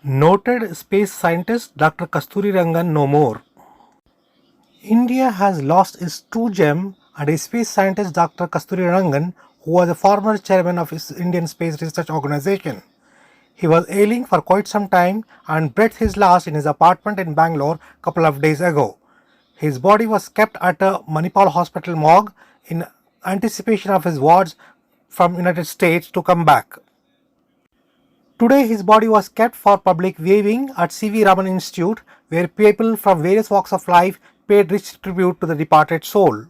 Noted space scientist Dr. Kasturirangan no more. India has lost its true gem and a space scientist Dr. Kasturirangan, who was a former chairman of his Indian Space Research Organization. He was ailing for quite some time and breathed his last in his apartment in Bangalore a couple of days ago. His body was kept at a Manipal Hospital morgue in anticipation of his wards from United States to come back. Today his body was kept for public viewing at Raman Institute, where people from various walks of life paid rich tribute to the departed soul.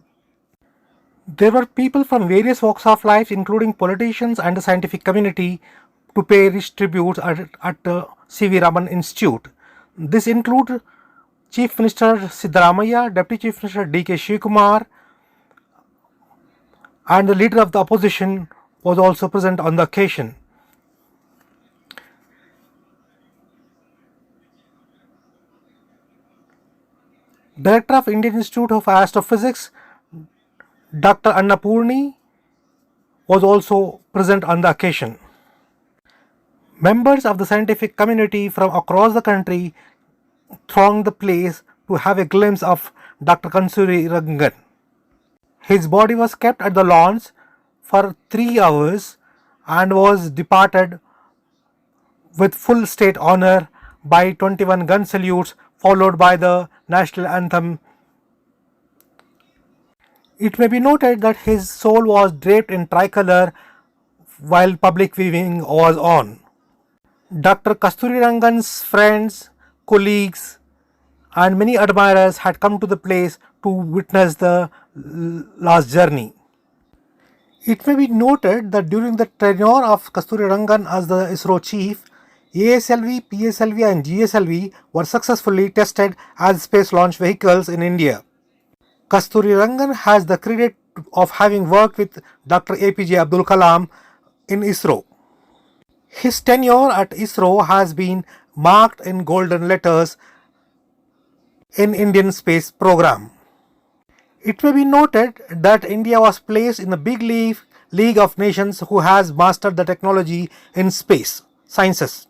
There were people from various walks of life, including politicians and the scientific community, to pay rich tributes at the Raman Institute. This include Chief Minister Siddaramaiah, Deputy Chief Minister D.K. Shivakumar, and the leader of the opposition was also present on the occasion. Director of Indian Institute of Astrophysics, Dr. Annapurni, was also present on the occasion. Members of the scientific community from across the country thronged the place to have a glimpse of Dr. Kasturirangan. His body was kept at the launch for 3 hours and was departed with full state honor by 21 gun salutes, followed by the national anthem. It may be noted that his soul was draped in tricolor while public viewing was on. Dr. Kasturirangan's friends, colleagues, and many admirers had come to the place to witness the last journey. It may be noted that during the tenure of Kasturirangan as the ISRO chief, ASLV, PSLV and GSLV were successfully tested as space launch vehicles in India. Kasturirangan has the credit of having worked with Dr. APJ Abdul Kalam in ISRO. His tenure at ISRO has been marked in golden letters in Indian space program. It may be noted that India was placed in the big league of nations who has mastered the technology in space sciences.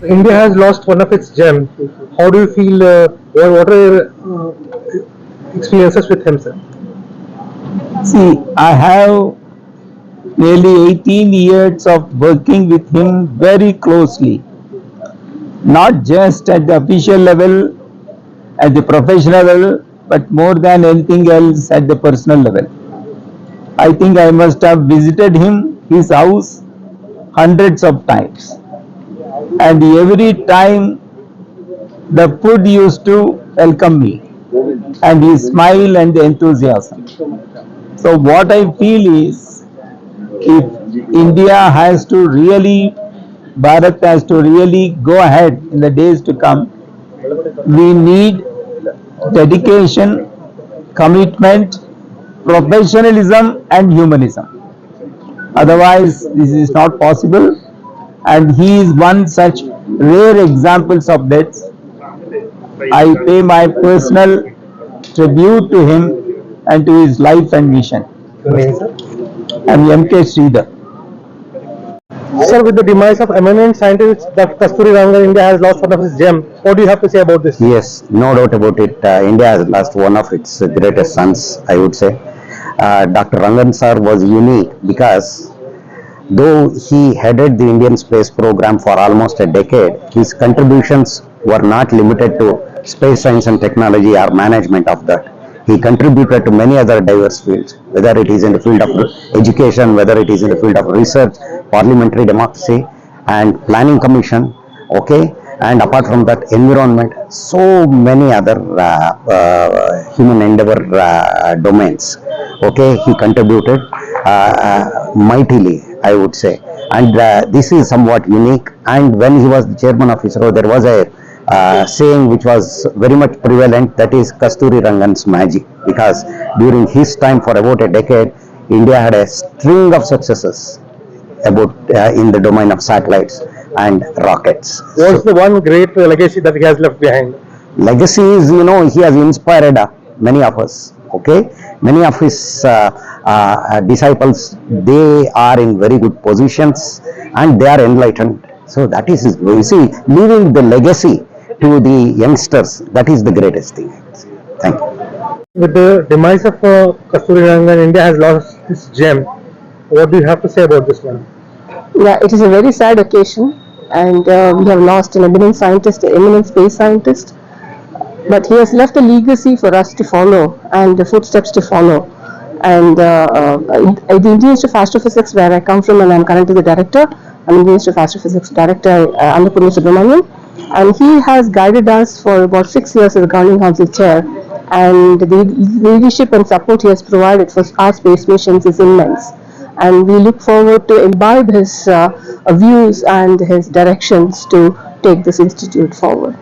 India has lost one of its gems. How do you feel? What are your experiences with him, sir? See, I have nearly 18 years of working with him very closely, not just at the official level, at the professional level, but more than anything else at the personal level. I think I must have visited his house hundreds of times, and every time the food used to welcome me, and his smile and the enthusiasm. So what I feel is, if India has to really, Bharat has to really go ahead in the days to come, we need dedication, commitment, professionalism and humanism. Otherwise, this is not possible, and he is one such rare examples of that. I pay my personal tribute to him and to his life and mission. I'm M.K. Sridhar. Sir, with the demise of eminent scientist Dr. Kasturirangan, India has lost one of its gems. What do you have to say about this? Yes, no doubt about it. India has lost one of its greatest sons, I would say. Dr. Rangan sir was unique because though he headed the Indian space program for almost a decade, his contributions were not limited to space science and technology or management of that. He contributed to many other diverse fields, whether it is in the field of education, whether it is in the field of research, parliamentary democracy, and planning commission. Okay, and apart from that, environment, so many other human endeavor domains. Okay, he contributed mightily, I would say, and this is somewhat unique. And when he was the chairman of ISRO, there was a saying which was very much prevalent, that is Kasturirangan's magic, because during his time for about a decade, India had a string of successes about in the domain of satellites and rockets. What's the one great legacy that he has left behind? Legacy is, he has inspired many of us. Okay, many of his disciples, they are in very good positions and they are enlightened. So that is his, you see, leaving the legacy to the youngsters, that is the greatest thing. Thank you. With the demise of Kasturirangan, India has lost this gem. What do you have to say about this one? Yeah, it is a very sad occasion, and we have lost an eminent scientist, an eminent space scientist. But he has left a legacy for us to follow and the footsteps to follow. And the Indian Institute of Astrophysics, where I come from, and I'm currently the director, I'm Indian Institute of Astrophysics director, Sadashivnagar, and he has guided us for about 6 years as a governing council chair. And the leadership and support he has provided for our space missions is immense. And we look forward to imbibe his views and his directions to take this institute forward.